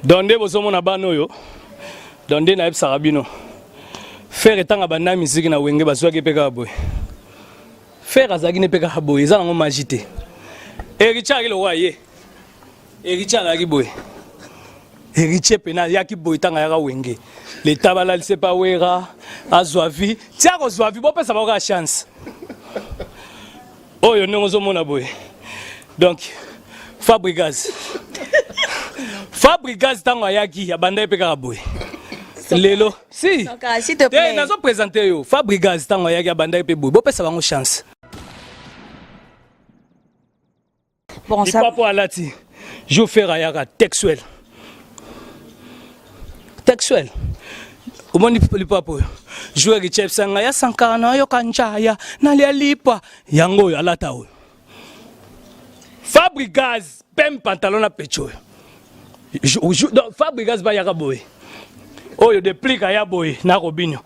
Donde bozomo na bano yo. Donde na ebsaka bino. Faire etanga banda musique na wenge bazwaki peka boy. Faire azaki ne peka boy, eza nango magité. Erichard lo waye. Erichard aki boy. Erichard pena yaki boy tanga yaka wenge. Le tabala lise pa wera azwavi. Tia ko zwavi bo pesa ba ka chance. Oh yo ndongo zo mona boy. Donc Fabregas. Fabregas tanga yaki abanda peka boy. Lelo, si. S'il te plaît. Nazo présenter yo. Fabregas tanga yaki abanda pe boy. Bo pesa ba chance. Bon ça. Papa alati. Je faire ayaka textuel. Textuel. Comment dit le papa? Jouer que chef sanga ya sankana yo kanchaya na lipa yango yo alata o. Fabregas pem pantalon na pecho. Fabregas ba yaka boy. Oh yo déplique ya boy na Robinho.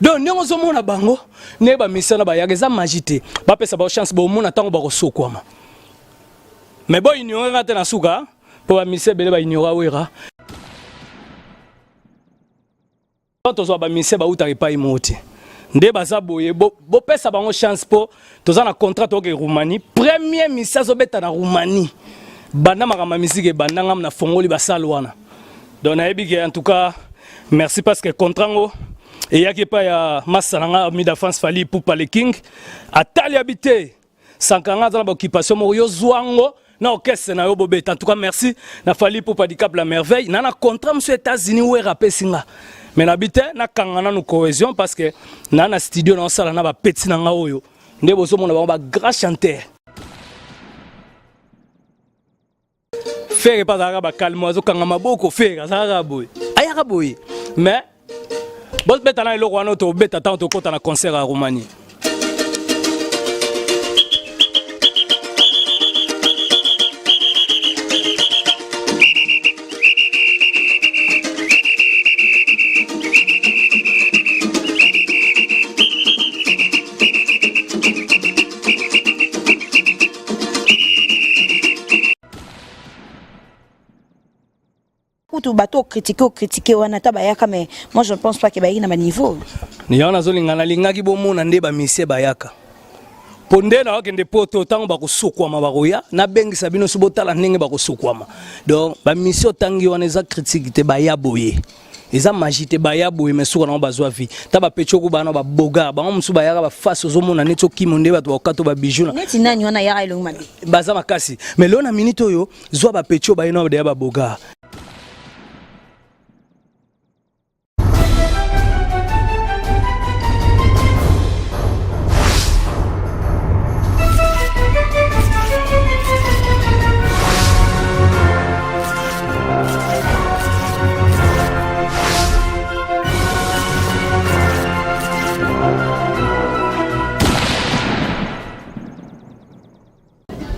Donc ndongo zo mona bango ne ba misana ba yaka za magité. Ba pesa ba chance ba mona tango ba ko sokwama. Mais bon ignorer ngate na suka pour ba mise bele ba ignorer wera. Quand on ba mise ba uta pa imoti. Nde baza boye bo pesa bango chance po toza na contrat to ke Roumanie. Premier mise zo beta na Roumanie. Banda makama musique banda ngam na fongoli ba salwana. Donc na ebi en tout cas merci parce que contrat ngo et yaki pa ya masalanga mi da France fali pour parler king atali habité sankanga za na occupation mo yo zwango na orchestre na yo bobeta. En tout cas merci na fali pour pas la merveille na contrat monsieur États-Unis ou rapper singa mais n'habite na kangana no cohésion parce que na studio na sala na ba petit na nga oyo nde bozo mona ba grand chanteur faire pas za ba calme zo kanga maboko faire za boy ayaka boy mais boss beta na iloko wana to beta tant to kota na concert à Roumanie. Tout bateau critiquer wana tabayaka mais moi je ne pense pas que ba ina ba niveau ni yana zo lingana lingaki bomona nde ba mise bayaka ponde na okende poto tango ba kosokwama ba koya na bengi sabino subotala ndenge ba kosokwama donc ba mise tangi wana za critique te ba ya boye eza magité ba ya boye mais suka na bazwa vie ta ba pechoku bana ba boga ba musu ba yaka ba face zo mona neto kimonde ba to kato ba bijuna neti nani wana yaka ilongo mabe baza makasi mais lona minute oyo zo ba pecho ba ino ba boga.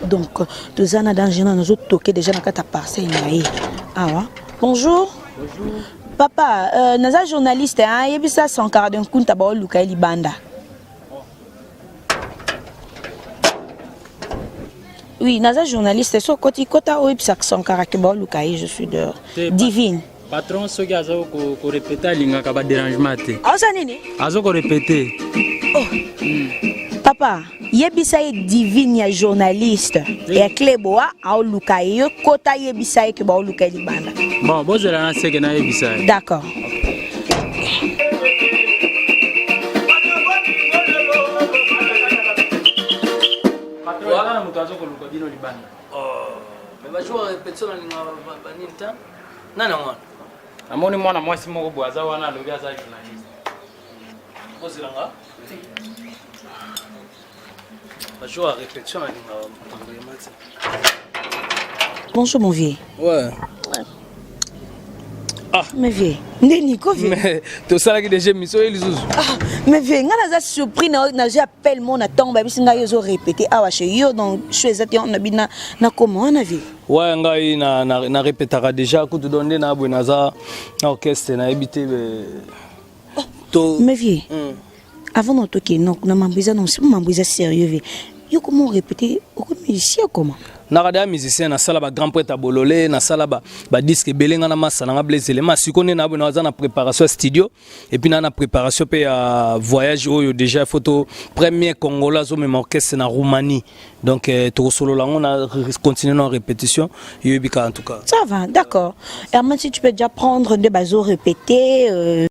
Donc, tous les danger nous autres toqué déjà dans ta parcelle. Ah ouais. Bonjour. Bonjour. Papa, nous sommes journalistes. Il y a ça son carré d'un compte à bord Luka Libanda. Oui, nous sommes journalistes. So côté kota ou ça son carré que bord Luka je suis dehors. Divine. Patron, ce gars a répété l'inga kaba dérangement. Ah ça nini? Azo ko répété. Oh. Papa, yebisa ye divine ya journaliste et Cleboa a luka yo kota yebisa ye ke ba luka libanda. Bon, bozela na seke na yebisa. D'accord. Patron, wala mutu azo ko luka dino libanda. Oh, mais ba jouer répétition na ba ninta. Nana mwana. Amoni mwana mwasi moko bwaza wana lobi aza journaliste. Bozela nga. Bonjour à répétition. Bonjour mon vieux. Ouais. Ah. Mais vieux. Nico vieux. Mais tout ça là qui déjà mis sur les zouzous. Ah. Mais vieux, on a surpris na j'appelle mon attend ba bisinga yo répéter ah wa chez yo donc chez ati on a bina na comment on a vu. Ouais ngai na répétera déjà ko te donner na bonaza na orchestre na habité to. Mais vieux. Avant de non, non m'embrouiller non, c'est m'embrouiller sérieux. Yo comment répéter au musicien comment? nakada musicien na sala ba grand prêtre Bololé na sala ba disque belenga na masa na Blaise Lema sikone na bona za na préparation studio et puis na préparation pe ya voyage oyo déjà photo premier congolais zo même orchestre na Roumanie donc to solo là on a continué en répétition yebika en tout cas ça va d'accord. Herman, si tu peux déjà prendre des basos répétés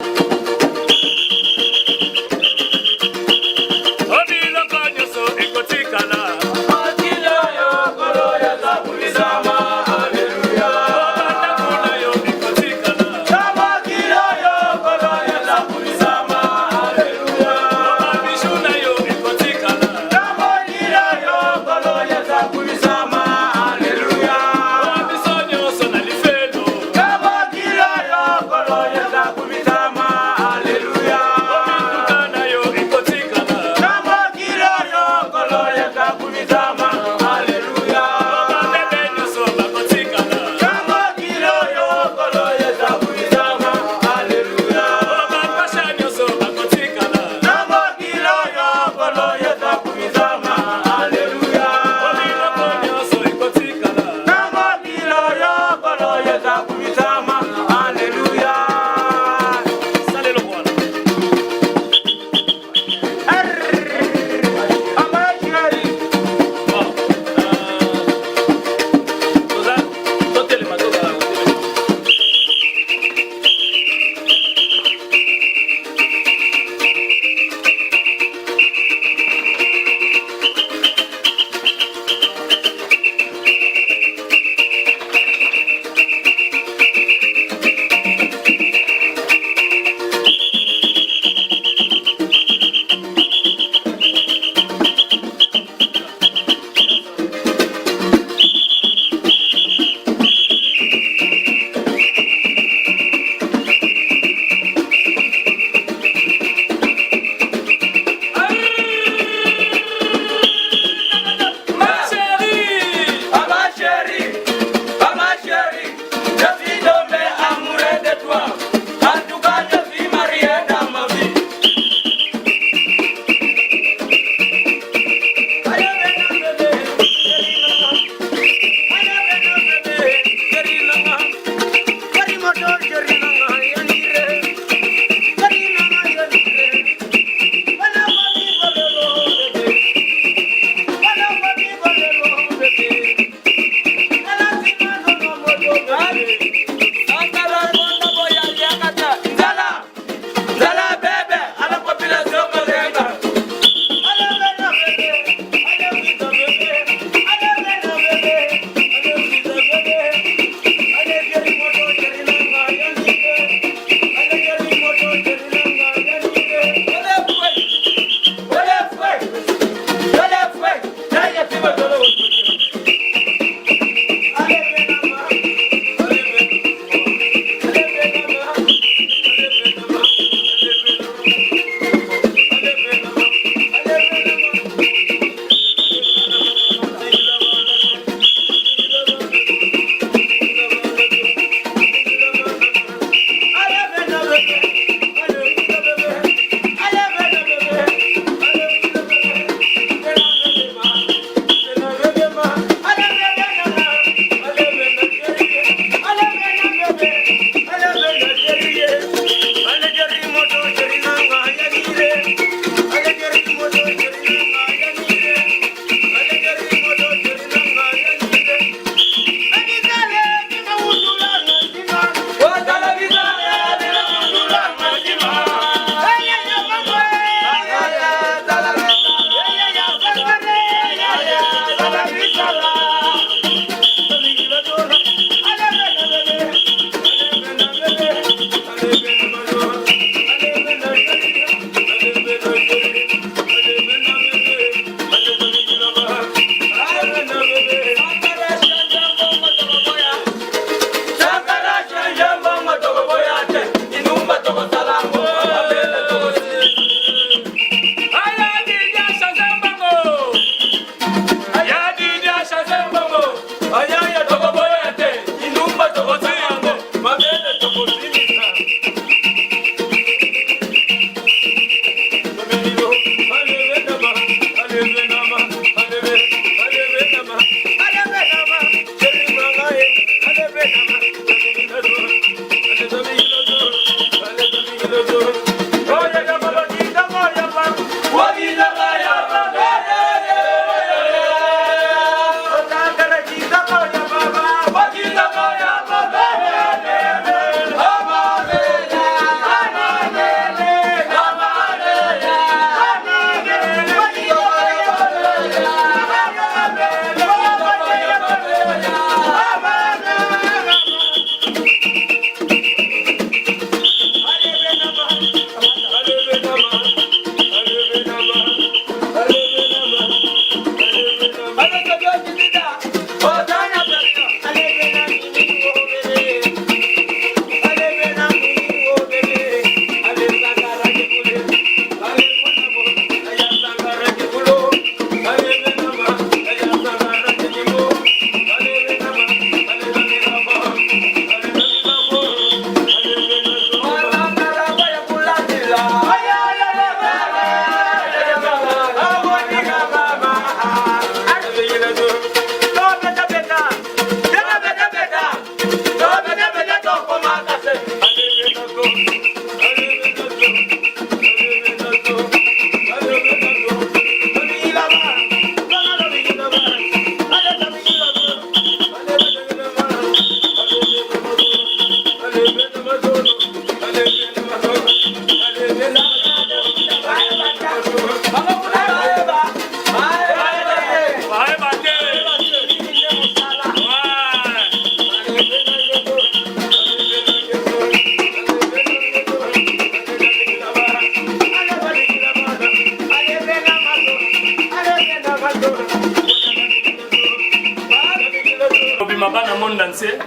Obima bana monde entier.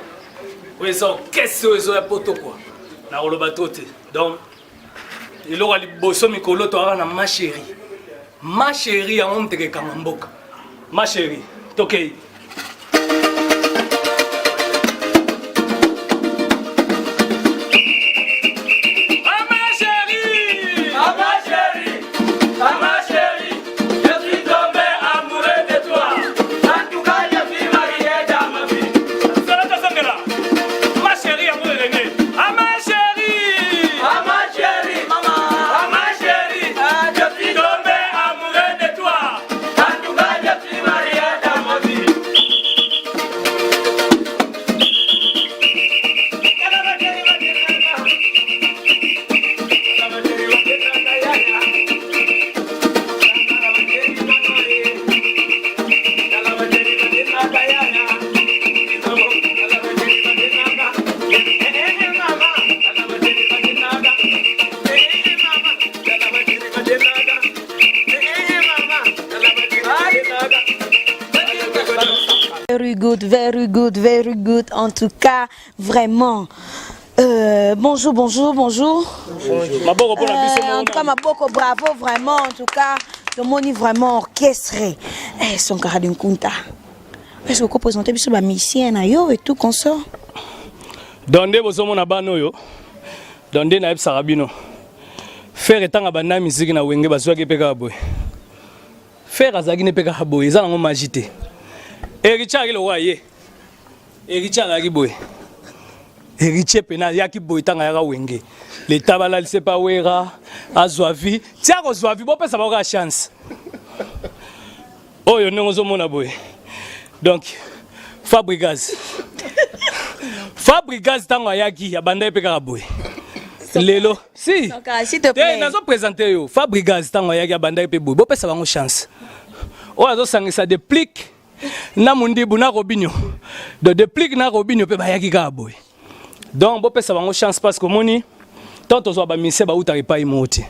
Oui, ça qu'est-ce que ça poto quoi. Na oloba tote. Donc il aura liboso mikolo to na ma chérie. Ma chérie on te kamamboka. Ma chérie. OK. Very good. En tout cas, vraiment. Bonjour. En tout cas, Maboko, bravo, vraiment. En tout cas, le monde est vraiment orchestré. Son cara d'un kunta. Est-ce que vous présentez ma mission et tout comme ça? Donde vous avez un yo. Donde na sarabino. Faire étant à banda musique na wenge bazwa ke peka boy. Faire azagi ne peka boy, ça na magité. Erichari le waye. Erichari aki boy. Erichie pena yaki boy tanga yaka wenge. Le tabala lise pa wera azwavi. Tia ko zwavi bo pesa ba chance. Oyo nengo mona boy. Donc Fabregas. Fabregas tanga yaki ya banda peka boy. Lelo si. Donc s'il te plaît. Nazo présenter yo. Fabregas tanga yaki ya banda pe boy. Bo pesa ba chance. Oyo sangisa déplique. Na mundi buna Robinho de déplique na Robinho pe ba yaki ka boy. Donc bo pesa bango chance parce que moni tant to zo ba mise ba uta repa imoti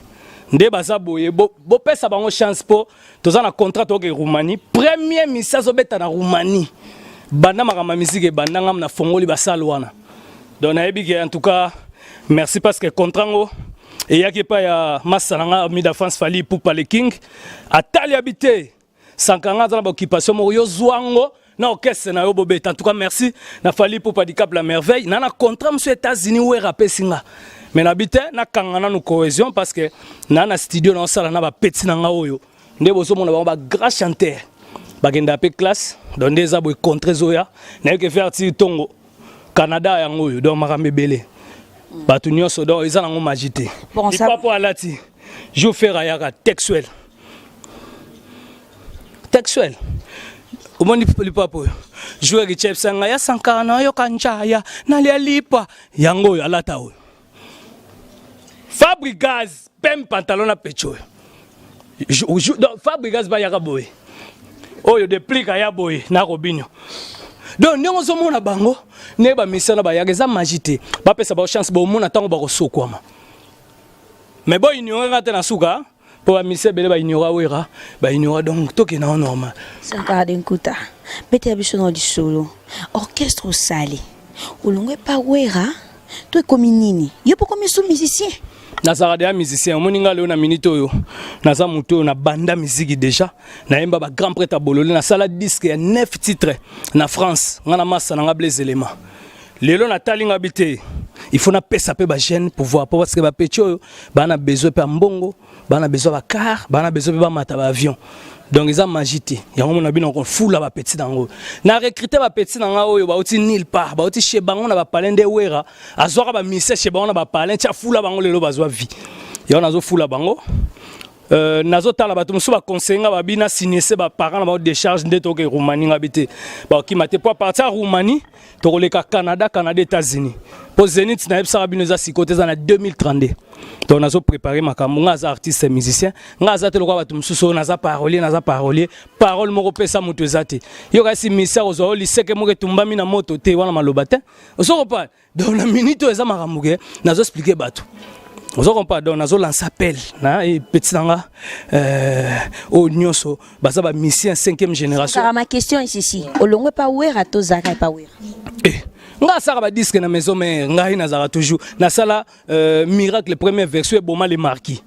nde baza boye bo pesa bango chance po to za na contrat to ke Roumanie premier mise zo beta na Roumanie banda makama musique banda ngam na fongoli ba salwana. Donc na yebi en tout cas merci parce que contrat ngo et yaki pa ya masalanga mi da France fali pour parler king atali habité Sankanga dans l'occupation Morio Zouango na orchestre na yo bobeta. En tout cas merci na fali pour pas di cap la merveille na contrat monsieur États-Unis ou rapé singa mais n'habite na kangana nous cohésion parce que na studio na sala na ba petit na oyo nde bozo mona ba grand chanteur bagenda pe classe donc des abo contre zoya na que faire ti tongo Canada ya ngoyo donc makambe belé batu nyonso donc ils en ont magité bon ça pas alati je faire ayaka textuel textuel umoni lipapo jouer ki chef sanga ya sankana yo kanchaya na lipa yango yo alata o Fabregas pem pantalon na pecho Fabregas ba yaka boy oyo déplique ya boy na Robinho donc ndongo zo mona bango ne ba misana ba yaka za magité ba pesa ba chance ba mona tango ba ko sokwama mais boy ignorer ngate na suka pour la mise bele ba ignora donc to ke na normal Sankara denkuta bete biso no di solo orchestre sali ulongwe pa wera to komi nini yo poko miso musicien na sarade ya musicien moninga leo na minute oyo na za muto na banda musique déjà na yemba ba grand prêtre bololé na sala disque ya 9 titres na France ngana massa na ngables éléments lelo na talinga bité il faut na pesa pe ba jeune pouvoir parce que ba pecho ba na besoin pe mbongo ba na besoin ba car ba na besoin ba mata ba avion donc ils ont magité yango mona bino ko fula ba petit dango na recruter ba petit nanga oyo ba uti nil part ba uti chez bango na ba palende wera azwaka ba mise chez bango na ba palende tia fula bango lelo bazwa vie yango nazo fula bango nazo tala bato musu ba conseiller ba bina signer se ba parents ba décharge ndeto ke Roumanie ngabité ba ki mate pour partir à Roumanie to koleka Canada États-Unis pour Zenith na ebsa bino za sikote za na 2032 donc nazo préparer makambo ngaza artiste musicien ngaza te lokwa bato musu naza parolier parole moko pesa mutu ezate yo kasi misa ozo lycée ke moko tumbami na moto te wana maloba te osoko pa donc na minute eza makambo ke nazo expliquer bato Ozo comprendre donc nazo lance appel na et petit nanga au nyonso baza ba mission 5e génération. Ma question est ici. Olongwe pa wera to zaka pa wera. Nga sara ba disque na maison mais nga ina zara toujours na sala miracle première version et boma les marquis.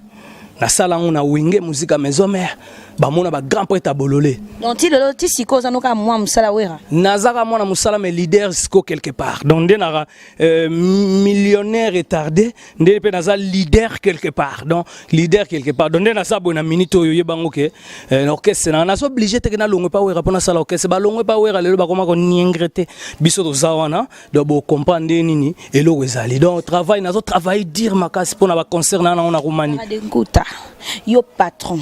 Na sala on a wingé musique à maison mère ba mona ba grand prêtre à bololé. Donc ti lelo ti siko za noka moi musala wera. Nazara mona musala mais leader siko quelque part. Donc ndé nara millionnaire retardé, ndé pe naza leader quelque part. Donc leader quelque part. Donc ndé nasa bona minute yo yebango ke l'orchestre na so obligé te na longwe pa wera pona sala orchestre ba longwe pa wera lelo ba koma ko niengrete biso to zawana do bo comprendre nini elo wezali. Donc travail nazo travail dire makasi pona ba concert na on a Roumanie. Yo patron,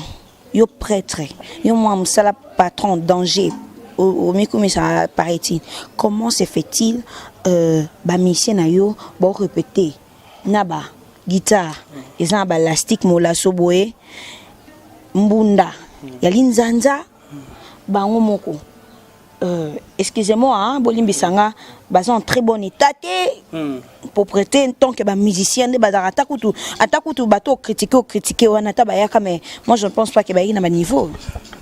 yo prêtre, yo moi musala patron danger au micro ça paraît-il. Comment se fait-il ba mission na yo bo répéter naba guitare et ça ba elastique mola soboé mbunda ya linzanza bango moko excusez-moi hein bolimbi sanga baza en très bon état pour prêter un temps que ba musicien de bazarata kutu bato critiquer wana ta bayaka mais moi je ne pense pas que ba ina niveau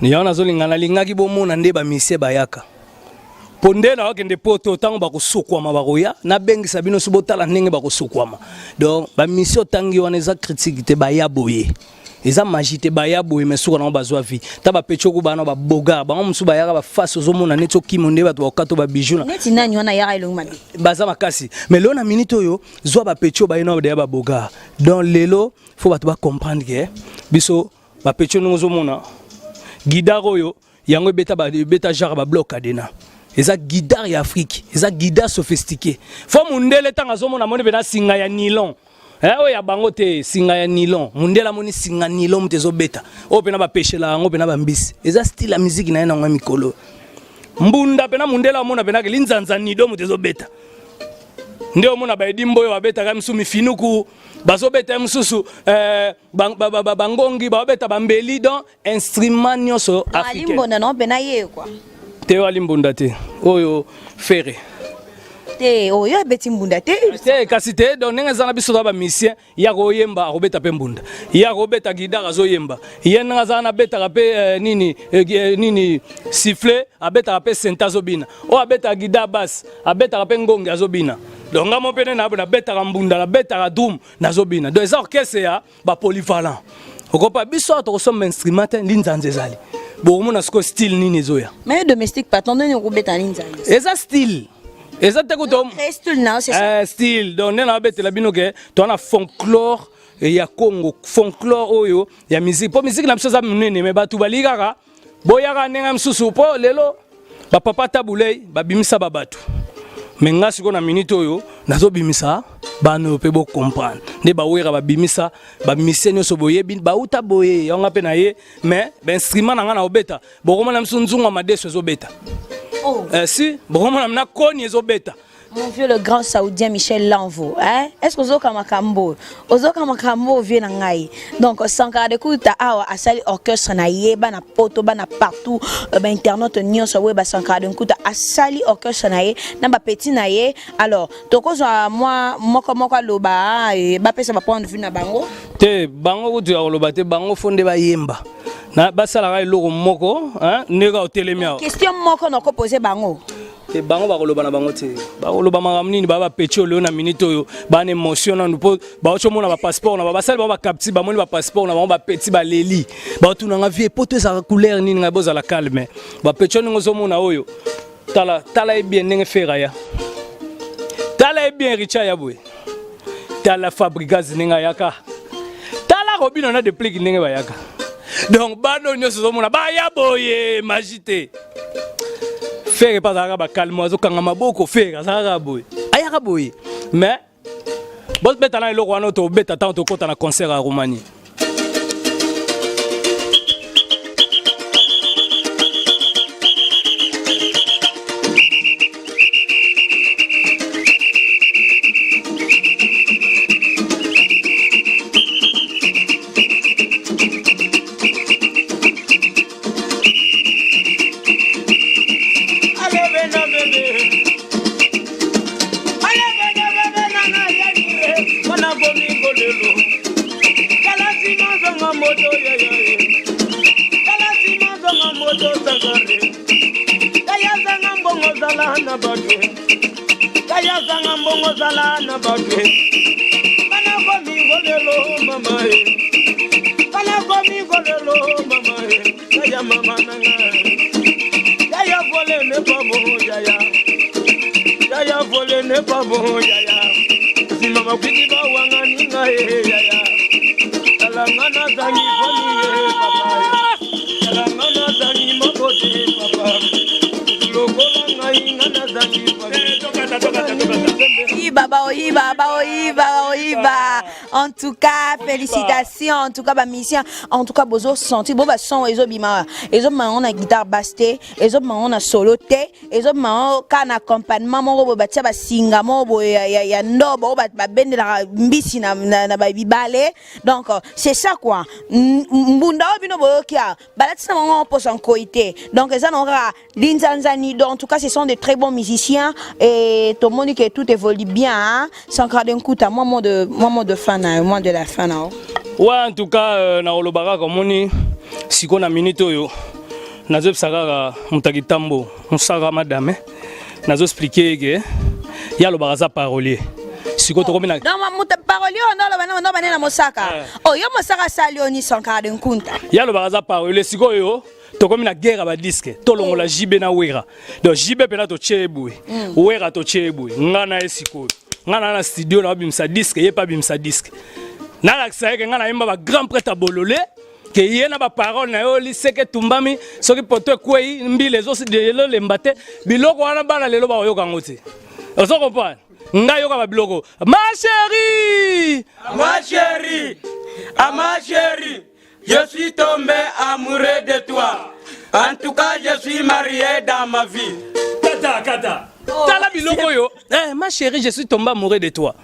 ni yana zolinga na lingaki bomona nde ba misie bayaka ponde na wakende poto tango ba kosukwama ba koya na bengi sabino subotala ndenge ba kosukwama donc ba misie tangi wana eza critique te ba yaboye eza magité baya boye mesuka na bazwa vie ta ba pechoku bana ba boga ba musu ba yaka ba face ozomona neto kimonde ba to kato ba bijuna neti nani wana yaka elongo mabe baza makasi mais lelo na minute oyo zwa ba pecho ba ina ba boga donc lelo faut ba to ba comprendre que biso ba pecho ngozomona gidaro yo yango beta genre ba bloc adena eza guidar ya Afrique eza guidar sophistiqué faut mundele tanga zomona mone bena singa ya nylon oya bango te singa ya nylon mundela moni singa nylon mtezo beta o pena ba pêcher ngo pena ba mbisi eza style la musique na ngwa mikolo mbunda pena mundela mona pena ke linzanza nido mtezo beta ndio mona ba edimbo yo babeta ka msumi finuku bazo beta msusu bangongi ba beta bambeli donc instrument nyoso africain alimbonda no pena ye kwa te alimbonda te oyo ferre oh ya beti mbunda te kasi te donc nenga zana biso ba musicien ya ko yemba akobeta pe mbunda ya ko beta guitare azo yemba yenga zana beta pe nini sifflet abeta pe senta bina o abeta guitare basse abeta pe ngongi azobina donc ngamo pene na beta mbunda la beta drum nazobina donc ça orchestre ya ba polyvalent okopa biso to sommes instrument linzanze zali bo mona sko style nini zoya mais domestique patron ni ko beta linzanze eza style exactement style donc na bete la binoke to na folklore ya Congo folklore oyo ya musique po musique na biso za munene me batu balikaka boyaka nenga msusu po lelo ba papa tabulei babimisa babatu mais ngasi ko na minute oyo nazo bimisa bano pe bo comprendre ne ba wera babimisa ba misenyo so boyebi ba uta boye yonga pe na ye mais ba instrument na ngana obeta bokoma na msunzunga madeso zo beta. Oh. Si, bon, on connu beta. Mon vieux le grand saoudien Michel Lanvo, hein? Est-ce que Ozoka Makambo vient en Ngaï? Donc, Sankara de Kouta, à Sali orchestre na yeba na poto na partout, internet nyon so weba Sankara de Kouta, à Sali orchestre na ye, na ba petit na ye. Alors, toko zo moi moko loba, ba pesa ba prendre vue na bango. Te bango ko tu loba te bango fonde ba yemba. Na basala ga eloko moko hein nega otelemia question moko nako poser bango te bango ba koloba na bango te ba koloba makamnini ba pecho leo na minute oyo ba na émotion na ndupo ba ochomona ba passeport na ba basali ba capti ba moni ba passeport na ba petit ba leli ba tuna nga vie poto za couleur nini nga boza la calme ba pecho ngo zomona oyo tala e bien nenge fera ya tala e bien richa ya boy tala fabricaz ninga yaka tala robino na de plique nenge ba yaka. Donc bano nyoso zomona ba ya boye magité faire pas za ba calme zo kanga maboko faire za boye aya boye mais boss beta na eloko wana to beta tant to kota na concert à Roumanie. batwe kaya zanga mbongo zala na batwe kana ko mi golelo mama kana ko mi golelo mama kaya mama nanga kaya vole ne pas bon yaya vole ne pas bon yaya si mama kwiti ba wanga ninga yaya alangana zangi voli papa alangana zangi makote papa lokola ngai ngana zangi Oiba. En tout cas, félicitations. En tout cas, ma mission. En tout cas, bozo senti. Bon, bah, son, ils ont bima. Ils ont on a guitare basté. Ils ont on a soloté. Ils ont on a accompagnement. Mon bah, tia bah, singa. Mon ya no. Bon, bah, ben de la mbisi na bibale. Donc, c'est ça, quoi. Mbunda, bino, bokia. Bah, là, c'est un poste en coïté. Donc, ça, on aura l'inzanzani. En tout cas, ce sont de très bons musiciens. Et tout le monde que tout évolue bien. Hein? Sans garder un coup à moment de fan, moment de la fin. Ouais, en tout cas, na olobara comme on est, si on a minute yo, nazo psaka mutaki tambo, musaka madame, nazo expliquer que ya lobara za parolier. Si on trouve na. Non, muta parolier, non bana na mosaka. Oh, yo mosaka salioni sans garder un coup. Ya lobara za parolier, si ko yo. To comme la guerre ba disque to longola jibe na wera donc jibe pena to chebui wera to chebui ngana esiko ngana na studio na bimsa disque ye pa bimsa disque na la que ngana yimba ba grand prêtre bololé que yena ba parole na yo liseke tumbami soki poto kwei mbile zo de lo lembate biloko wana bana lelo ba yo kangoti ozo comprendre nga yo ka ba biloko ma chérie je suis tombé amoureux de toi. En tout cas, je suis marié dans ma vie. Kata. Tala biloko yo. Ma chérie, je suis tombé amoureux de toi.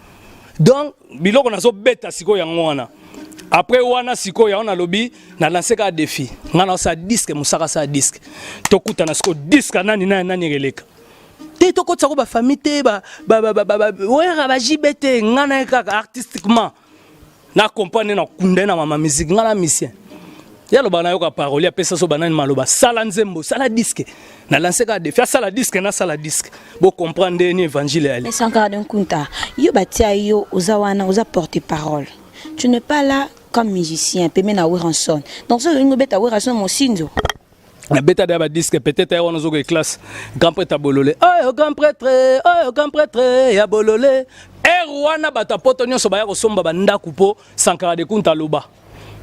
Donc, biloko na so beta siko yango wana. Après wana siko ya on a lobby na lancé ka défi. Ngana sa disque musaka sa disque. Tokuta na siko disque nani releka. Te toko tsako ba famille te ba wera ba jibete ngana ka artistiquement. Na comprendre na kundena mama musique ngala musicien ya lo bana yo ka parole apesa so banani maloba sala nzembo sala disque na lancer ka défi sala disque na sala disque bo comprendre ni évangile ali sans garder un kunta yo batia yo ozawana oza porter parole tu n'es pas là comme musicien pe mena wiranson donc so ngo beta wiranson mon sinzo la beta de ba disque peut-être on zo classe grand prêtre bololé oh grand prêtre ya bololé Rwanda batapoto nyonso baya kosomba banda kupo Sankara de Kunta loba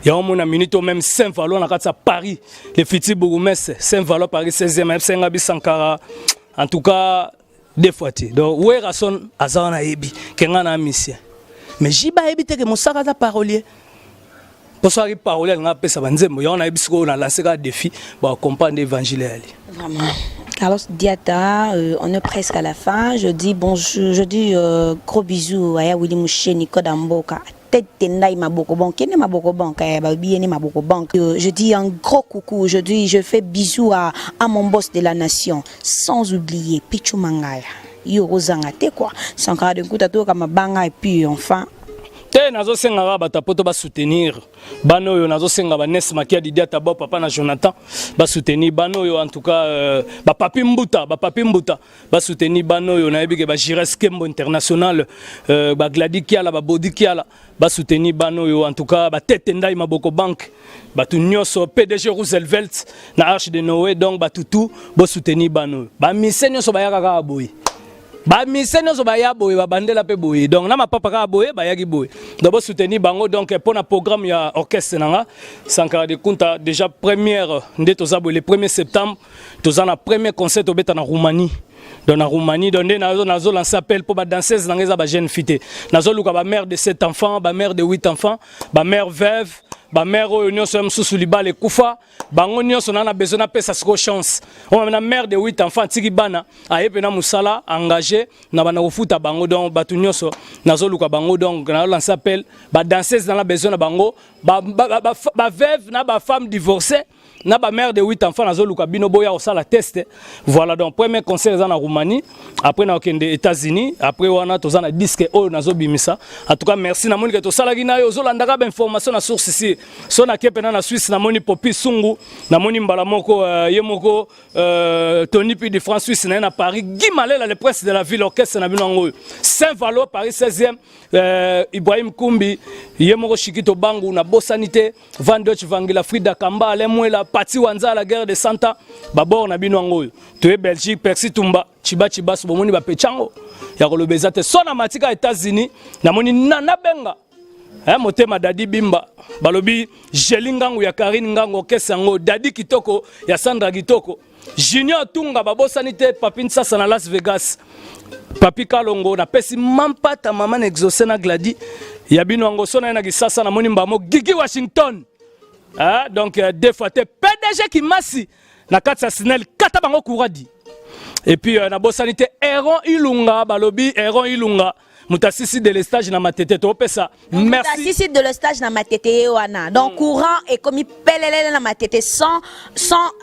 ya omona minute même Saint-Valois na kati Paris le futur bourgmestre Saint-Valois Paris 16e Senga bi Sankara en tout cas deux fois ti donc ouais rason azana ebi kenga na mission mais jiba ebi te que mosaka za parolier pour ça que parolier nga pesa banzembo ya on a ebisiko na lancer ka défi ba comprendre évangile ali vraiment. Carlos Diata, on est presque à la fin. Je dis bonjour, je dis gros bisous à Willy Mouché, Nico Damboka. Je dis un gros coucou, je fais bisous à mon boss de la nation, sans oublier Pichu Mangaya. Yo Rosangate quoi, sans cas de coup à tout comme banga et puis enfin. Te nazo senga ba tapoto ba soutenir bano yo nazo senga ba Nes Makia Didia Tabo papa na Jonathan ba soutenir bano yo en tout cas ba papi mbuta ba soutenir bano yo na ebike ba Jires Kembo international ba Gladi Kiala ba Bodi Kiala ba soutenir bano yo en tout cas ba Tete Ndai Maboko Bank ba tu nyoso PDG Roosevelt na Arche de Noé donc ba tutu bo soutenir bano ba misenyo so ba yaka boy ba misenyo so ba ya boy ba bandela pe boy donc na ma papa ka boy ba yaki boy d'abord soutenir bango donc pour na programme ya orchestre nanga Sankara de Kunta déjà première nde tozabo le 1er septembre tozana premier concert au beta na Roumanie dans la Roumanie donc nazo lancer appel pour ba danseuse nanga ba jeune fille nazo luka ba mère de 7 enfants ba mère de 8 enfants ba mère veuve ba mère union so msusu libale kufa bango nyonso na besoin na pesa siko chance on na mère de 8 enfants tiki bana ayepe na musala engagé na bana kofuta bango donc batu nyonso nazo luka bango donc na lancer appel ba danseuse na besoin na bango ba veuve na ba femme divorcée na ba mère de 8 enfants nazo luka bino boya osala test. Voilà donc premier concert en Roumanie, après na okende États-Unis, après wana tozana disque o nazo bimisa. En tout cas merci na moni que to sala gina yo zolanda ba information na source ici. So na kepe na Suisse na moni Popi Sungu, na moni mbala moko yemoko Tony P de France Suisse na Paris, Guy Malela le prince de la ville orchestre na bino ngoyo. Saint-Valo Paris 16e, Ibrahim Kumbi, yemoko Shikito Bangu na Bosanité, Van Deutsch Vangila Frida Kamba, Alemwela Pati Wanza la guerre de Santa, Babor na bino ngoyo. Tu Belgique, Percy Tumba, Chiba Chiba Sobomoni ba pechango. Ya kolobeza te sona matika États-Unis, na moni Nana Benga. Motema Dadi Bimba balobi Jelingangu ya Karine Ngango Kesango Dadi Kitoko ya Sandra Kitoko Junior Tunga babosanite Papi Nsasa na Las Vegas Papi Kalongo na pesi mampata mama na exaucé na Gladi ya bino ngo sona na Kisasa na moni mbamo Gigi Washington donc deux fois te PDG Kimasi na katsa Snell kata bango Kouradi et puis na bosanite Aaron Ilunga balobi Aaron Ilunga Moutasisi de l'estage na matete to pesa. Merci. Moutasisi de l'estage na matete wana. Donc courant et comme pelele na matete sans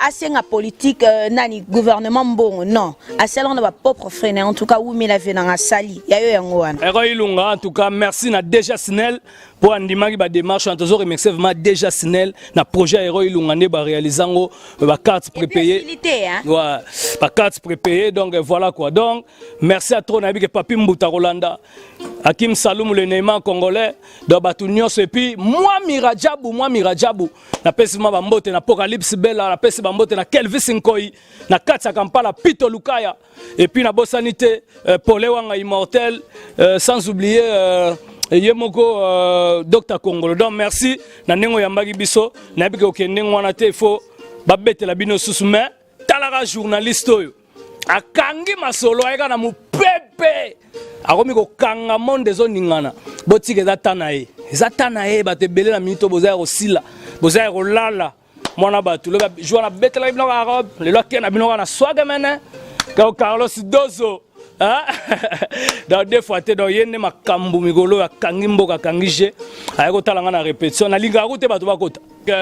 asenga politique nani gouvernement bon non. Assez on va propre freiner en tout cas où mais la venanga sali. Ya yo yango wana. Ero Ilunga en tout cas merci na déjà Snell pour andimaki ba démarche en toujours remercier vraiment déjà Snell na projet Ero Ilunga ne ba réalisango ba carte prépayée. Ouais, ba carte prépayée donc voilà quoi. Donc merci à trop nabi que Papi Mbuta Rolanda. Hakim Saloum le Neymar congolais de Batunion et puis moi Mirajabu na pesi ma bambote na Apocalypse Bella na pesi bambote na Kelvis Nkoi na Katsa Kampala Pito Lukaya et puis na Bosanité Paulé Wanga immortel sans oublier Yemoko Dr Congolo. Donc merci na nengo yambaki biso na bike okende ngwana te fo babete la bino susu mais talara journaliste oyo akangi masolo ayeka na mupepe akomi ko kanga monde zo ningana botike za tanae bato ebele na minito bozaya kosila bozaya kolala mwana bato le jour na betela bino arabe le lo kena bino na swage mene ka Carlos Dozo dans deux fois te do yende makambu mikolo ya kangi mboka kangije ayeko talanga na répétition na linga route bato bakota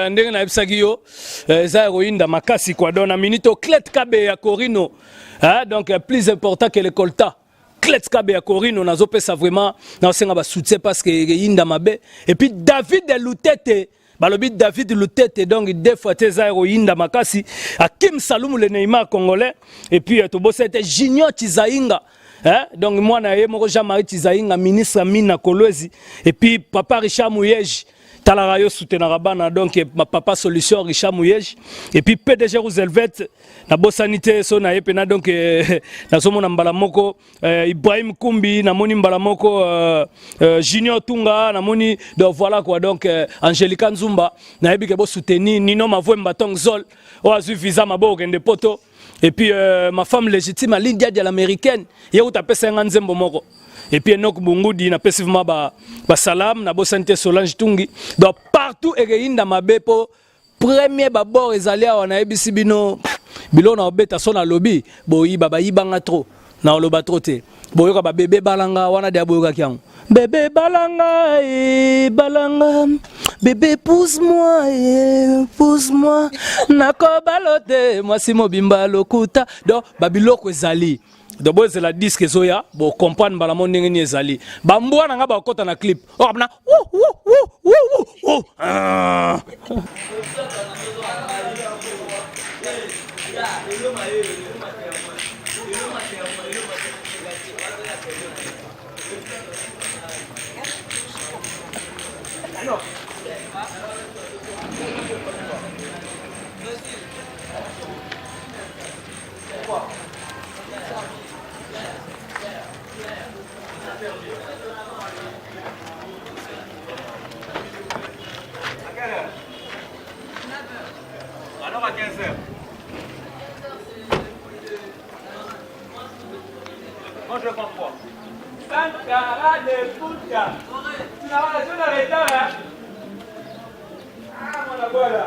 ndenge na ebisaki yo za roinda makasi kwa dona minito Clet Kabe ya Corino donc plus important que le Colta Clet Kabe ya Corino nazo pesa vraiment na senga ba soutien parce que yinda mabe et puis David Lutete balobi David Lutete donc deux fois te za roinda makasi Hakim Saloum le Neymar congolais et puis to bosete Junior Tizainga donc moi na ye moko Jean-Marie Tizainga ministre Mina Kolwezi et puis papa Richard Mouyej Talara yo soutenara bana donc ma papa solution Richard Mouyej et puis PDG Roosevelt na bosanité so na yepena donc na somo na mbala moko Ibrahim Kumbi na moni mbala moko Junior Tunga na moni donc voilà quoi donc Angelica Nzumba na yebike bo soutenir Nino Mavwemba Tongzol o azu visa mabo kende poto et puis ma femme légitime Lydia de l'américaine yeu tapesa nzembo moko et puis Enoch Bungudi na pesivement ba salam na bosanté Solange Tungi donc partout ereinda mabepo premier babord ezali wana ebisi bino bilo na obeta so na lobby boyi baba yibanga trop na loba trop te boyoka ba bébé balanga wana de boyoka kyango bébé balanga balanga bébé pousse-moi nako balote moi si mobimba lokuta donc babiloko ezali de boy c'est la disque zoya bo comprendre bala mon ndenge ni ezali bambwa na nga ba kota na clip oh na Alors à 15h. Moi je comprends. Sankara de Puta. Tu n'as pas la retard, hein? Ah, mon voilà.